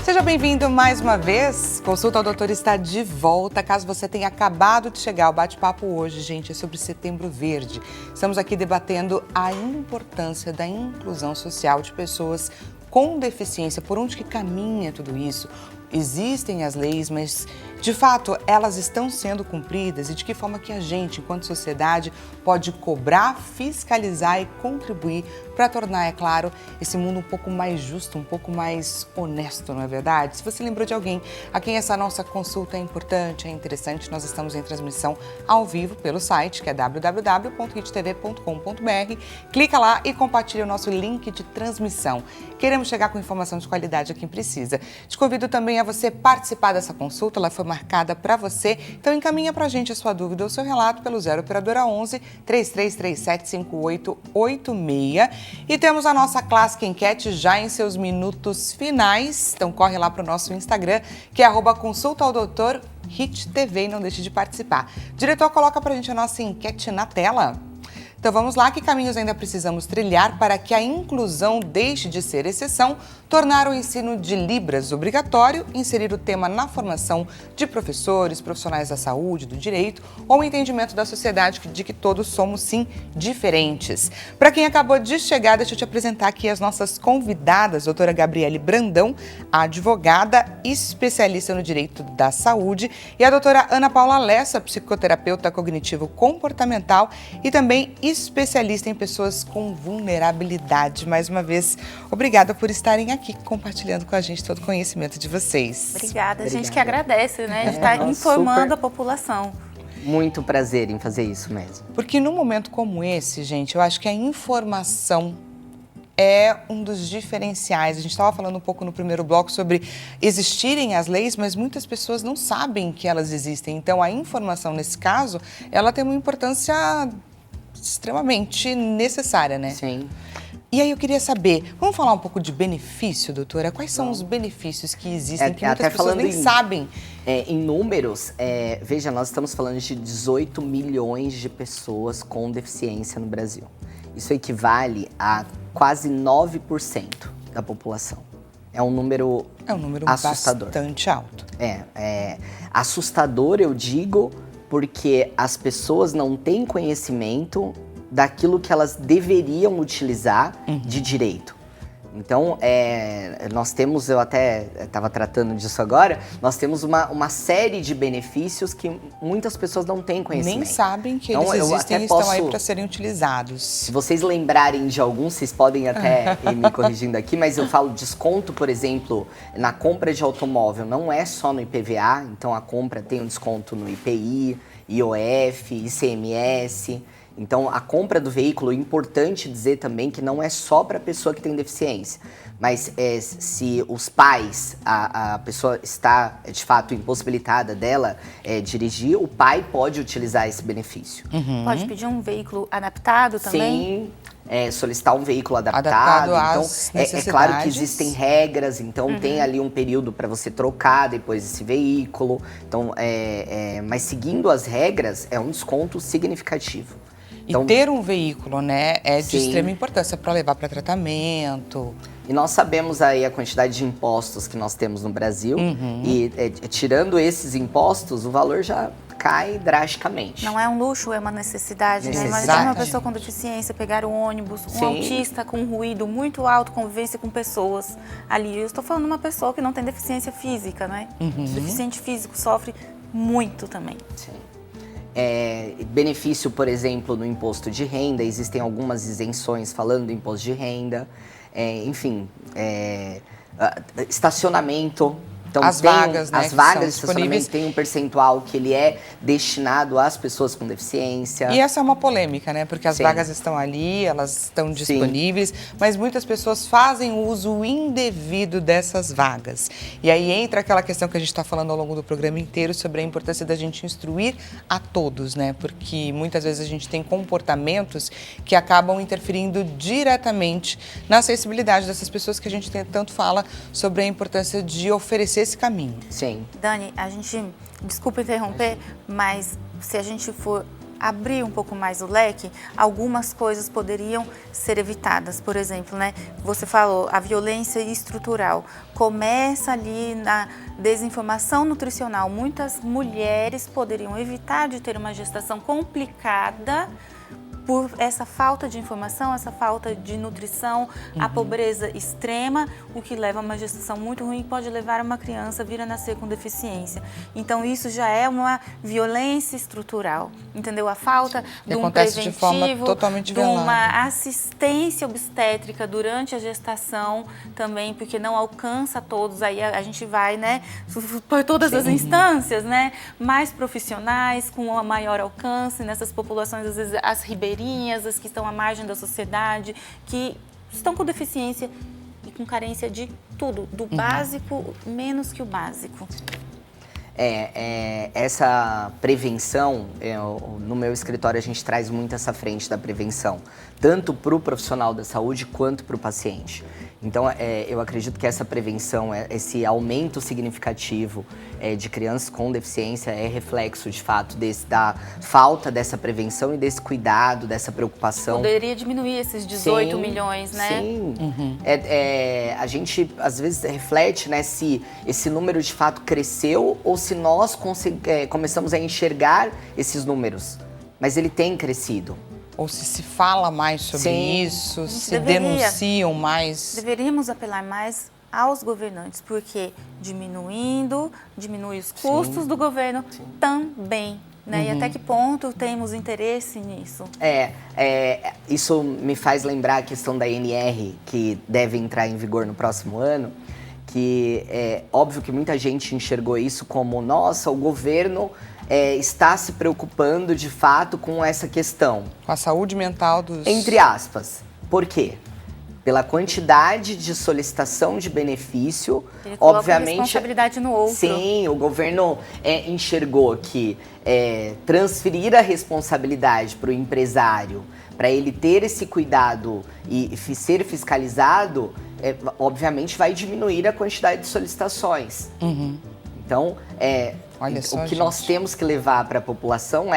Seja bem-vindo mais uma vez. Consulta ao Doutor está de volta. Caso você tenha acabado de chegar, o bate-papo hoje, gente, é sobre Setembro Verde. Estamos aqui debatendo a importância da inclusão social de pessoas com deficiência. Por onde que caminha tudo isso? Existem as leis, mas, de fato, elas estão sendo cumpridas? E de que forma que a gente, enquanto sociedade, pode cobrar, fiscalizar e contribuir para tornar, é claro, esse mundo um pouco mais justo, um pouco mais honesto, não é verdade? Se você lembrou de alguém a quem essa nossa consulta é importante, é interessante, nós estamos em transmissão ao vivo pelo site, que é www.hittv.com.br. Clica lá e compartilha o nosso link de transmissão. Queremos chegar com informação de qualidade a quem precisa. Te convido também a você participar dessa consulta, ela foi marcada para você. Então encaminha para a gente a sua dúvida ou seu relato pelo 0 Operadora 11 3337 5886. E temos a nossa clássica enquete já em seus minutos finais. Então corre lá para o nosso Instagram, que é @consultaaldoutor HitTV, e não deixe de participar. Diretor, coloca para a gente a nossa enquete na tela. Então vamos lá, que caminhos ainda precisamos trilhar para que a inclusão deixe de ser exceção, tornar o ensino de Libras obrigatório, inserir o tema na formação de professores, profissionais da saúde, do direito, ou o entendimento da sociedade de que todos somos, sim, diferentes. Para quem acabou de chegar, deixa eu te apresentar aqui as nossas convidadas, doutora Gabriele Brandão, advogada especialista no direito da saúde, e a doutora Ana Paula Lessa, psicoterapeuta cognitivo-comportamental e também especialista em pessoas com vulnerabilidade. Mais uma vez, obrigada por estarem aqui compartilhando com a gente todo o conhecimento de vocês. Obrigada, a gente que agradece, né, de estar informando a população. Muito prazer em fazer isso mesmo. Porque num momento como esse, gente, eu acho que a informação é um dos diferenciais. A gente estava falando um pouco no primeiro bloco sobre existirem as leis, mas muitas pessoas não sabem que elas existem. Então, a informação, nesse caso, ela tem uma importância extremamente necessária, né? Sim. E aí eu queria saber, vamos falar um pouco de benefício, doutora? Quais são os benefícios que existem, que muitas pessoas nem sabem? Em números, veja, nós estamos falando de 18 milhões de pessoas com deficiência no Brasil. Isso equivale a quase 9% da população. É um número assustador. Bastante alto. Assustador, eu digo, porque as pessoas não têm conhecimento daquilo que elas deveriam utilizar de direito. Então, nós temos, eu até estava tratando disso agora, nós temos uma série de benefícios que muitas pessoas não têm conhecimento. Nem sabem que eles existem e estão aí para serem utilizados. Se vocês lembrarem de alguns, vocês podem até ir me corrigindo aqui, mas eu falo desconto, por exemplo, na compra de automóvel, não é só no IPVA, então a compra tem um desconto no IPI, IOF, ICMS. Então, a compra do veículo, é importante dizer também que não é só para a pessoa que tem deficiência, mas se os pais, a pessoa está, de fato, impossibilitada dela dirigir, o pai pode utilizar esse benefício. Pode pedir um veículo adaptado também? Sim, solicitar um veículo adaptado. Então, às é claro que existem regras, então tem ali um período para você trocar depois esse veículo. Então, mas seguindo as regras, é um desconto significativo. Então, e ter um veículo, né, é de sim, extrema importância para levar para tratamento. E nós sabemos aí a quantidade de impostos que nós temos no Brasil. E tirando esses impostos, o valor já cai drasticamente. Não é um luxo, é uma necessidade, né? Imagina uma pessoa com deficiência pegar um ônibus, um autista com ruído muito alto, convivência com pessoas ali. Eu estou falando de uma pessoa que não tem deficiência física, né? Deficiente físico sofre muito também. Sim. Benefício, por exemplo, no imposto de renda, existem algumas isenções falando do imposto de renda, estacionamento. Então, as vagas, né, as vagas de estacionamento tem um percentual que ele é destinado às pessoas com deficiência. E essa é uma polêmica, né? Porque as vagas estão ali, elas estão disponíveis, mas muitas pessoas fazem uso indevido dessas vagas. E aí entra aquela questão que a gente está falando ao longo do programa inteiro sobre a importância da gente instruir a todos, né? Porque muitas vezes a gente tem comportamentos que acabam interferindo diretamente na acessibilidade dessas pessoas, que a gente tanto fala sobre a importância de oferecer esse caminho. Sim. Dani, desculpa interromper, mas se a gente for abrir um pouco mais o leque, algumas coisas poderiam ser evitadas. Por exemplo, né, você falou, a violência estrutural começa ali na desinformação nutricional. Muitas mulheres poderiam evitar de ter uma gestação complicada por essa falta de informação, essa falta de nutrição, a pobreza extrema, o que leva a uma gestação muito ruim, pode levar uma criança a vir a nascer com deficiência. Então, isso já é uma violência estrutural, entendeu? A falta de um preventivo, de forma totalmente de uma assistência obstétrica durante a gestação também, porque não alcança todos, aí a gente vai, né, por todas as instâncias, né, mais profissionais, com um maior alcance nessas populações, às vezes as ribeirinhas, as que estão à margem da sociedade, que estão com deficiência e com carência de tudo, do básico menos que o básico. Essa prevenção, no meu escritório a gente traz muito essa frente da prevenção, tanto para o profissional da saúde quanto para o paciente. Então, eu acredito que essa prevenção, esse aumento significativo de crianças com deficiência é reflexo, de fato, da falta dessa prevenção e desse cuidado, dessa preocupação. Poderia diminuir esses 18 milhões, né? Sim. A gente, às vezes, reflete, né, se esse número, de fato, cresceu ou se nós começamos a enxergar esses números. Mas ele tem crescido. Ou se fala mais sobre isso, se denunciam mais. Deveríamos apelar mais aos governantes, porque diminui os custos do governo também. né? E até que ponto temos interesse nisso? Isso me faz lembrar a questão da NR, que deve entrar em vigor no próximo ano, que é óbvio que muita gente enxergou isso como, nossa, o governo está se preocupando de fato com essa questão. Com a saúde mental dos... Entre aspas. Por quê? Pela quantidade de solicitação de benefício, ele coloca obviamente... a responsabilidade no outro. Sim, o governo enxergou que transferir a responsabilidade para o empresário, para ele ter esse cuidado e ser fiscalizado, obviamente vai diminuir a quantidade de solicitações. Uhum. Então, Olha só, o que gente, nós temos que levar para a população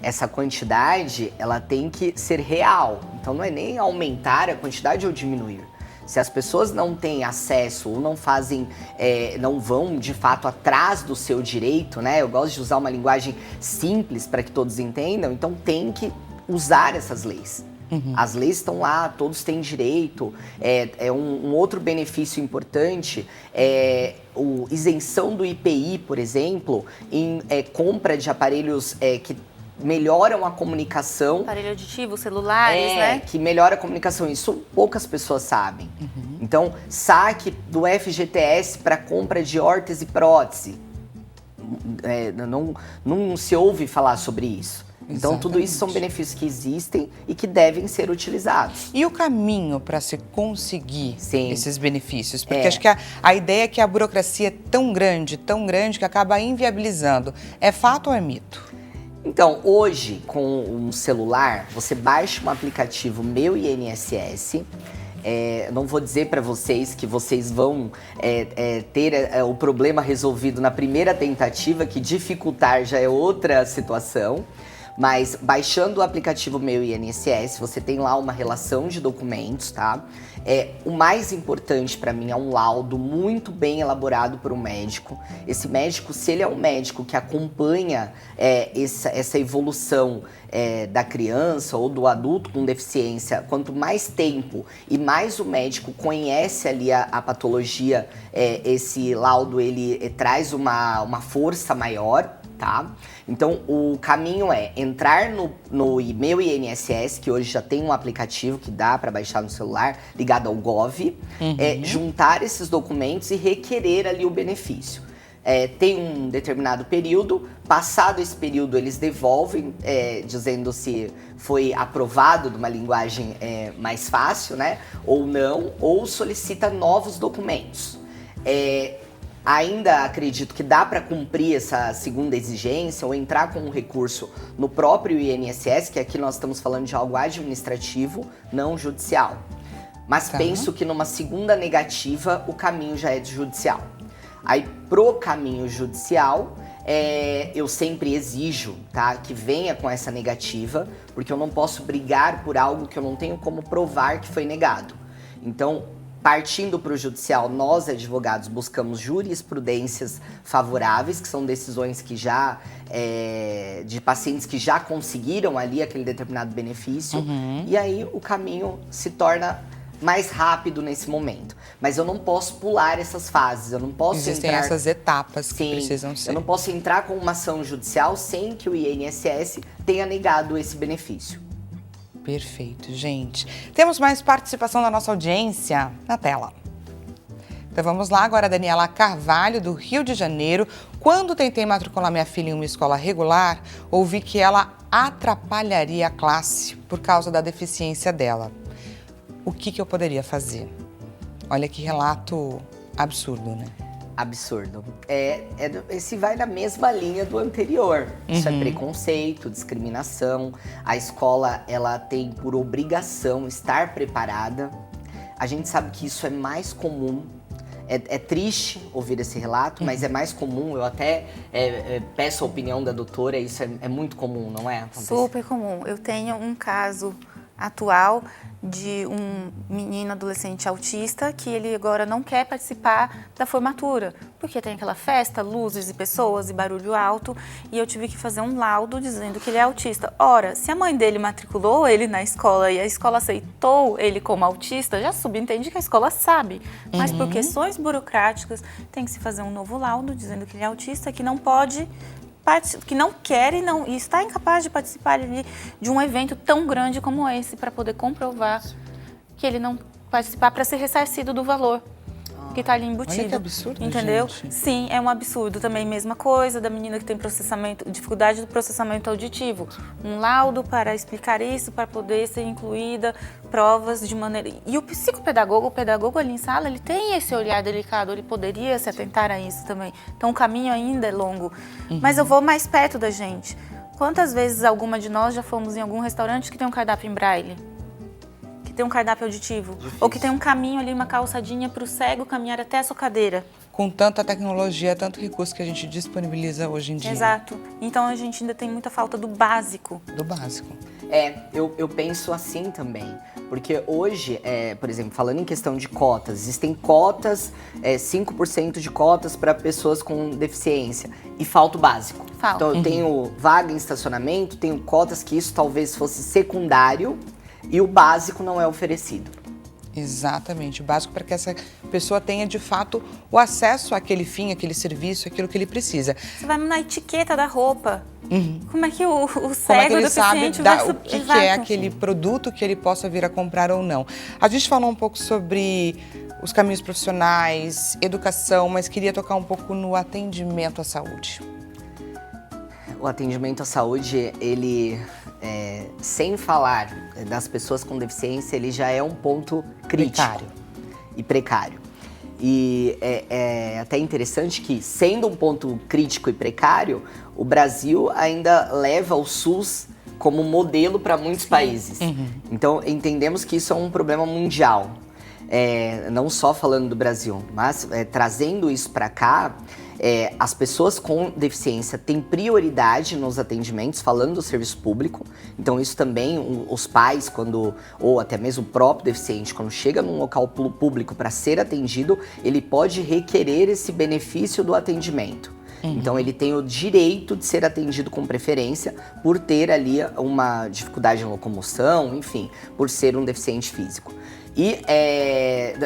essa quantidade, ela tem que ser real. Então não é nem aumentar a quantidade ou diminuir. Se as pessoas não têm acesso ou não fazem, não vão de fato atrás do seu direito, né? Eu gosto de usar uma linguagem simples para que todos entendam, então tem que usar essas leis. Uhum. As leis estão lá, todos têm direito. Um outro benefício importante é a isenção do IPI, por exemplo, em compra de aparelhos que melhoram a comunicação. Aparelho auditivo, celulares, né? Que melhora a comunicação. Isso poucas pessoas sabem. Uhum. Então, saque do FGTS para compra de órtese e prótese. Não se ouve falar sobre isso. Então, tudo isso são benefícios que existem e que devem ser utilizados. E o caminho para se conseguir esses benefícios? Porque acho que a ideia é que a burocracia é tão grande que acaba inviabilizando. É fato ou é mito? Então, hoje, com um celular, você baixa um aplicativo Meu INSS. Não vou dizer para vocês que vocês vão ter o problema resolvido na primeira tentativa, que dificultar já é outra situação. Mas baixando o aplicativo Meu INSS, você tem lá uma relação de documentos, tá? O mais importante para mim é um laudo muito bem elaborado por um médico. Esse médico, se ele é um médico que acompanha essa evolução da criança ou do adulto com deficiência, quanto mais tempo e mais o médico conhece ali a patologia, esse laudo ele traz uma força maior. Tá? Então, o caminho é entrar no Meu INSS, que hoje já tem um aplicativo que dá para baixar no celular, ligado ao Gov, juntar esses documentos e requerer ali o benefício. Tem um determinado período, passado esse período eles devolvem, dizendo se foi aprovado de uma linguagem mais fácil, né? Ou não, ou solicita novos documentos. Ainda acredito que dá para cumprir essa segunda exigência ou entrar com um recurso no próprio INSS, que aqui nós estamos falando de algo administrativo, não judicial. Mas penso que numa segunda negativa, o caminho já é judicial. Aí, pro caminho judicial, eu sempre exijo, tá, que venha com essa negativa, porque eu não posso brigar por algo que eu não tenho como provar que foi negado. Então, partindo para o judicial, nós, advogados, buscamos jurisprudências favoráveis, que são decisões que de pacientes que já conseguiram ali aquele determinado benefício. E aí o caminho se torna mais rápido nesse momento. Mas eu não posso pular essas fases, eu não posso Existem essas etapas que precisam ser. Eu não posso entrar com uma ação judicial sem que o INSS tenha negado esse benefício. Perfeito, gente. Temos mais participação da nossa audiência na tela. Então vamos lá agora, Daniela Carvalho, do Rio de Janeiro. Quando tentei matricular minha filha em uma escola regular, ouvi que ela atrapalharia a classe por causa da deficiência dela. O que eu poderia fazer? Olha que relato absurdo, né? Absurdo. Esse vai na mesma linha do anterior. Isso é preconceito, discriminação. A escola, ela tem por obrigação estar preparada. A gente sabe que isso é mais comum. É triste ouvir esse relato, mas é mais comum. Eu até peço a opinião da doutora. Isso é muito comum, não é? Super comum. Eu tenho um caso atual de um menino adolescente autista que ele agora não quer participar da formatura, porque tem aquela festa, luzes e pessoas e barulho alto, e eu tive que fazer um laudo dizendo que ele é autista. Ora, se a mãe dele matriculou ele na escola e a escola aceitou ele como autista, já subentende que a escola sabe, mas por questões burocráticas tem que se fazer um novo laudo dizendo que ele é autista, que não pode que não quer e está incapaz de participar ali de um evento tão grande como esse, para poder comprovar que ele não participar, para ser ressarcido do valor que está ali embutido. Olha que absurdo, entendeu? gente. Sim, é um absurdo. Também mesma coisa da menina que tem dificuldade do processamento auditivo. Um laudo para explicar isso, para poder ser incluída, provas de maneira... E o psicopedagogo, o pedagogo ali em sala, ele tem esse olhar delicado, ele poderia se atentar a isso também. Então o caminho ainda é longo. Mas eu vou mais perto da gente. Quantas vezes alguma de nós já fomos em algum restaurante que tem um cardápio em braille? Que tem um cardápio auditivo, ou que tem um caminho ali, uma calçadinha para o cego caminhar até a sua cadeira. Com tanta tecnologia, tanto recurso que a gente disponibiliza hoje em dia. Exato. Então a gente ainda tem muita falta do básico. Do básico. Eu penso assim também, porque hoje, por exemplo, falando em questão de cotas, existem cotas, 5% de cotas para pessoas com deficiência, e falta o básico. Falta. Então eu tenho vaga em estacionamento, tenho cotas que isso talvez fosse secundário, e o básico não é oferecido. Exatamente, o básico para que essa pessoa tenha de fato o acesso àquele fim, àquele serviço, aquilo que ele precisa. Você vai na etiqueta da roupa. Como é que o Como cego é que ele sabe vai o que é aquele produto que ele possa vir a comprar ou não. A gente falou um pouco sobre os caminhos profissionais, educação, mas queria tocar um pouco no atendimento à saúde. O atendimento à saúde, ele, sem falar das pessoas com deficiência, ele já é um ponto crítico e precário. E é até interessante que, sendo um ponto crítico e precário, o Brasil ainda leva o SUS como modelo para muitos países. Então, entendemos que isso é um problema mundial. Não só falando do Brasil, mas trazendo isso para cá, as pessoas com deficiência têm prioridade nos atendimentos, falando do serviço público. Então isso também, os pais, ou até mesmo o próprio deficiente, quando chega num local público para ser atendido, ele pode requerer esse benefício do atendimento. Então ele tem o direito de ser atendido com preferência por ter ali uma dificuldade em locomoção, enfim, por ser um deficiente físico. E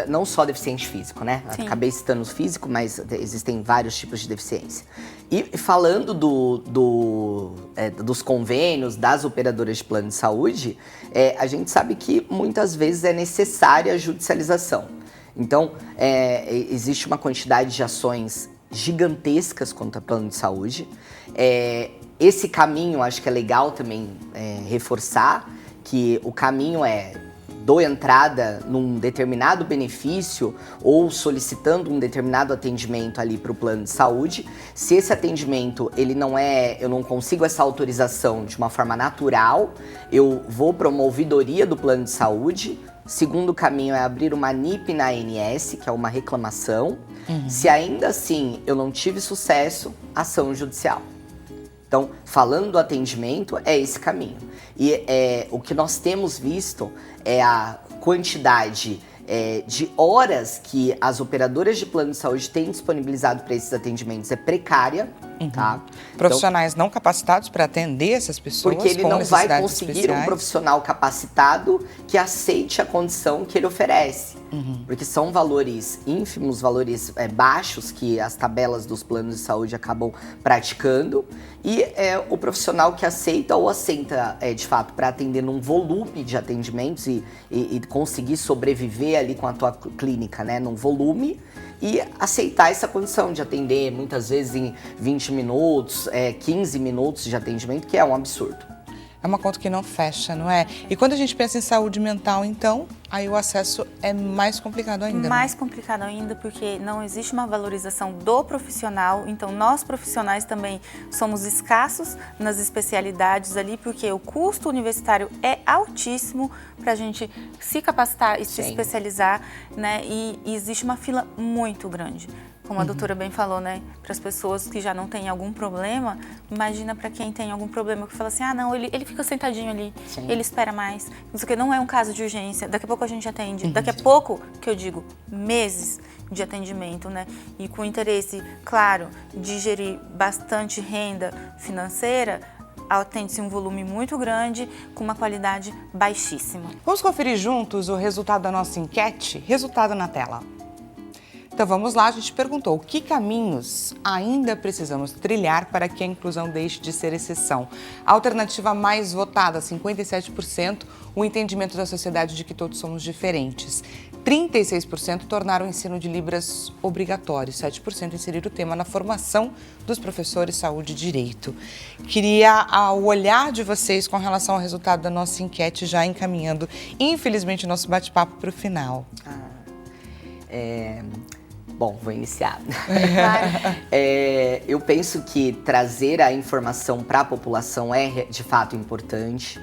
não só deficiente físico, né? Sim. Acabei citando o físico, mas existem vários tipos de deficiência. E falando dos convênios, das operadoras de plano de saúde, a gente sabe que muitas vezes é necessária a judicialização. Então, existe uma quantidade de ações gigantescas contra plano de saúde. Esse caminho, acho que é legal também reforçar, que o caminho dou entrada num determinado benefício ou solicitando um determinado atendimento ali para o plano de saúde. Se esse atendimento eu não consigo essa autorização de uma forma natural, eu vou para uma ouvidoria do plano de saúde. Segundo caminho é abrir uma NIP na ANS, que é uma reclamação. Se ainda assim eu não tive sucesso, ação judicial. Então, falando do atendimento, é esse caminho. E o que nós temos visto é a quantidade de horas que as operadoras de plano de saúde têm disponibilizado para esses atendimentos é precária. Tá? Profissionais não capacitados para atender essas pessoas. Porque ele com não vai necessidades conseguir especiais. um profissional capacitado que aceite a condição que ele oferece. Porque são valores ínfimos, valores baixos que as tabelas dos planos de saúde acabam praticando. E o profissional que aceita de fato, para atender num volume de atendimentos e conseguir sobreviver ali com a tua clínica, né, num volume, e aceitar essa condição de atender muitas vezes em 20 minutos, 15 minutos de atendimento, que é um absurdo. É uma conta que não fecha, não é? E quando a gente pensa em saúde mental, então, aí o acesso é mais complicado ainda. Mais complicado ainda, porque não existe uma valorização do profissional. Então, nós profissionais também somos escassos nas especialidades ali, porque o custo universitário é altíssimo para a gente se capacitar e se especializar, né? E existe uma fila muito grande. Como a doutora bem falou, né? Para as pessoas que já não têm algum problema, imagina para quem tem algum problema, que fala assim, não, ele fica sentadinho ali, ele espera mais. Isso aqui não é um caso de urgência, daqui a pouco a gente atende. Daqui a pouco, que eu digo, meses de atendimento, né? E com interesse, claro, de gerir bastante renda financeira, atende-se um volume muito grande, com uma qualidade baixíssima. Vamos conferir juntos o resultado da nossa enquete? Resultado na tela. Então vamos lá, a gente perguntou que caminhos ainda precisamos trilhar para que a inclusão deixe de ser exceção. A alternativa mais votada, 57%, o entendimento da sociedade de que todos somos diferentes. 36% tornaram o ensino de Libras obrigatório, 7% inseriram o tema na formação dos professores Saúde e Direito. Queria o olhar de vocês com relação ao resultado da nossa enquete, já encaminhando, infelizmente, o nosso bate-papo para o final. Bom, vou iniciar. Claro. Eu penso que trazer a informação para a população é de fato importante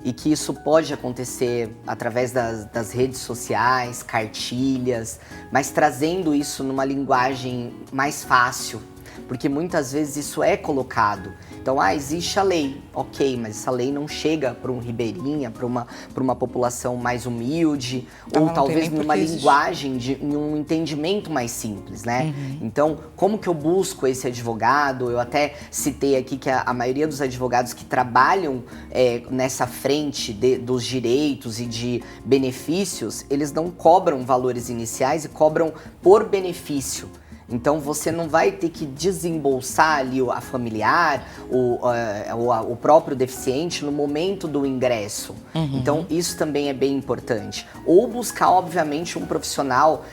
e que isso pode acontecer através das redes sociais, cartilhas, mas trazendo isso numa linguagem mais fácil, porque muitas vezes isso é colocado. Então, existe a lei, ok, mas essa lei não chega para um ribeirinha, para uma população mais humilde, ou talvez numa linguagem, em um entendimento mais simples, né? Então, como que eu busco esse advogado? Eu até citei aqui que a maioria dos advogados que trabalham nessa frente dos direitos e de benefícios, eles não cobram valores iniciais e cobram por benefício. Então você não vai ter que desembolsar ali a familiar, o próprio deficiente no momento do ingresso. Então isso também é bem importante. Ou buscar, obviamente, um profissional,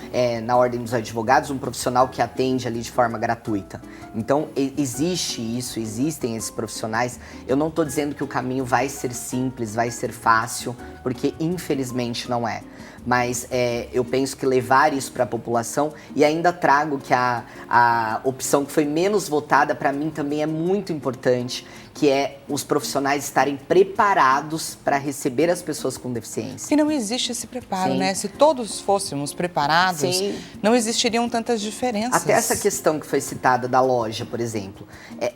na ordem dos advogados, um profissional que atende ali de forma gratuita. Então existe isso, existem esses profissionais. Eu não estou dizendo que o caminho vai ser simples, vai ser fácil, porque infelizmente não é. Mas eu penso que levar isso para a população, e ainda trago que a opção que foi menos votada para mim também é muito importante, que é os profissionais estarem preparados para receber as pessoas com deficiência. E não existe esse preparo, Sim. né? Se todos fôssemos preparados, Sim. não existiriam tantas diferenças. Até essa questão que foi citada da loja, por exemplo.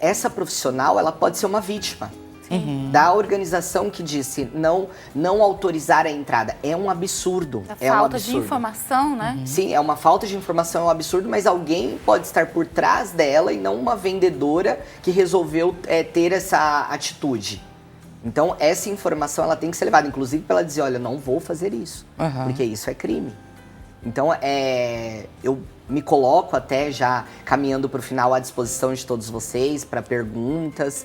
Essa profissional, ela pode ser uma vítima. Da organização que disse não autorizar a entrada. É um absurdo. A falta de informação, né? Sim, é uma falta de informação, é um absurdo, mas alguém pode estar por trás dela e não uma vendedora que resolveu ter essa atitude. Então, essa informação ela tem que ser levada, inclusive para ela dizer, olha, não vou fazer isso, porque isso é crime. Então, eu me coloco até já caminhando para o final à disposição de todos vocês para perguntas.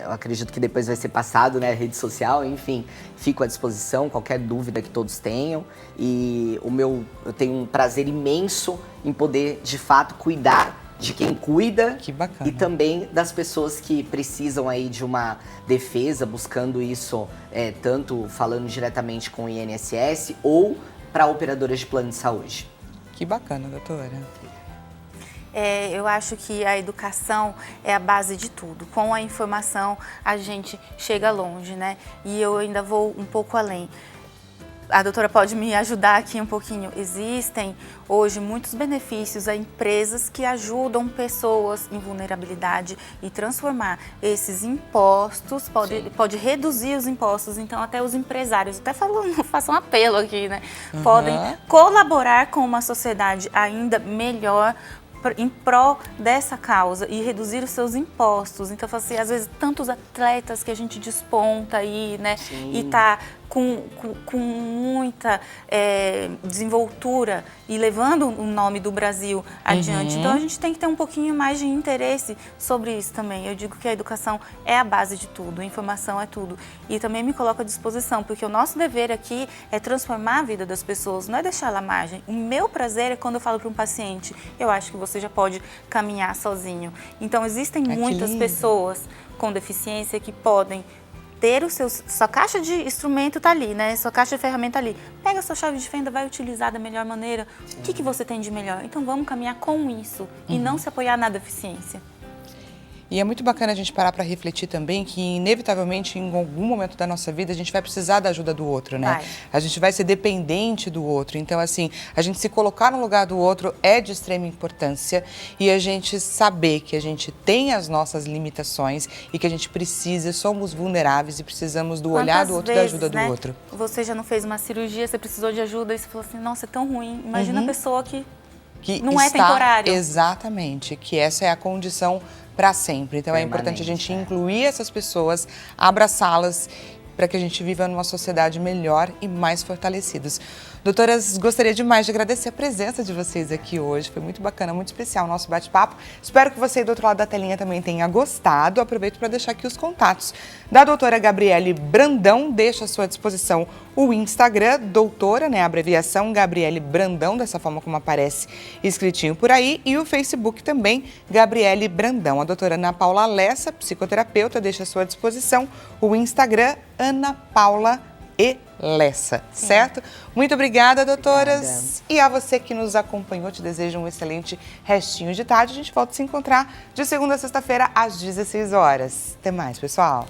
Eu acredito que depois vai ser passado, né, rede social, enfim, fico à disposição, qualquer dúvida que todos tenham. E eu tenho um prazer imenso em poder, de fato, cuidar de quem cuida. Que bacana. E também das pessoas que precisam aí de uma defesa, buscando isso, tanto falando diretamente com o INSS ou para operadoras de plano de saúde. Que bacana, doutora. Eu acho que a educação é a base de tudo. Com a informação, a gente chega longe, né? E eu ainda vou um pouco além. A doutora pode me ajudar aqui um pouquinho. Existem hoje muitos benefícios a empresas que ajudam pessoas em vulnerabilidade e transformar esses impostos, pode reduzir os impostos, então até os empresários, até faço um apelo aqui, né? Podem colaborar com uma sociedade ainda melhor em prol dessa causa e reduzir os seus impostos. Então, assim, às vezes, tantos atletas que a gente desponta aí, né? Sim. E tá com muita desenvoltura e levando o nome do Brasil adiante. Então, a gente tem que ter um pouquinho mais de interesse sobre isso também. Eu digo que a educação é a base de tudo, a informação é tudo. E também me coloco à disposição, porque o nosso dever aqui é transformar a vida das pessoas, não é deixá-la à margem. O meu prazer é quando eu falo para um paciente, eu acho que você já pode caminhar sozinho. Então, existem muitas pessoas com deficiência que podem ter sua caixa de instrumento tá ali, né? Sua caixa de ferramenta ali. Pega a sua chave de fenda, vai utilizar da melhor maneira. O que você tem de melhor? Então vamos caminhar com isso e não se apoiar na deficiência. E é muito bacana a gente parar para refletir também que, inevitavelmente, em algum momento da nossa vida, a gente vai precisar da ajuda do outro, né? A gente vai ser dependente do outro. Então, assim, a gente se colocar no lugar do outro é de extrema importância e a gente saber que a gente tem as nossas limitações e que a gente precisa, somos vulneráveis e precisamos do olhar do outro, da ajuda do outro. Você já não fez uma cirurgia, você precisou de ajuda e você falou assim, nossa, é tão ruim. Imagina a pessoa que não é temporário. Exatamente, que essa é a condição para sempre. Então é importante a gente incluir essas pessoas, abraçá-las para que a gente viva numa sociedade melhor e mais fortalecidos. Doutoras, gostaria demais de agradecer a presença de vocês aqui hoje. Foi muito bacana, muito especial o nosso bate-papo. Espero que você aí do outro lado da telinha também tenha gostado. Aproveito para deixar aqui os contatos da doutora Gabriele Brandão. Deixo à sua disposição o Instagram, doutora, né, a abreviação Gabriele Brandão, dessa forma como aparece escritinho por aí, e o Facebook também, Gabriele Brandão. A doutora Ana Paula Lessa, psicoterapeuta, deixa à sua disposição o Instagram Ana Paula Lessa, certo? Muito obrigada, doutoras. Obrigada. E a você que nos acompanhou, te desejo um excelente restinho de tarde. A gente volta a se encontrar de segunda a sexta-feira às 16 horas. Até mais, pessoal.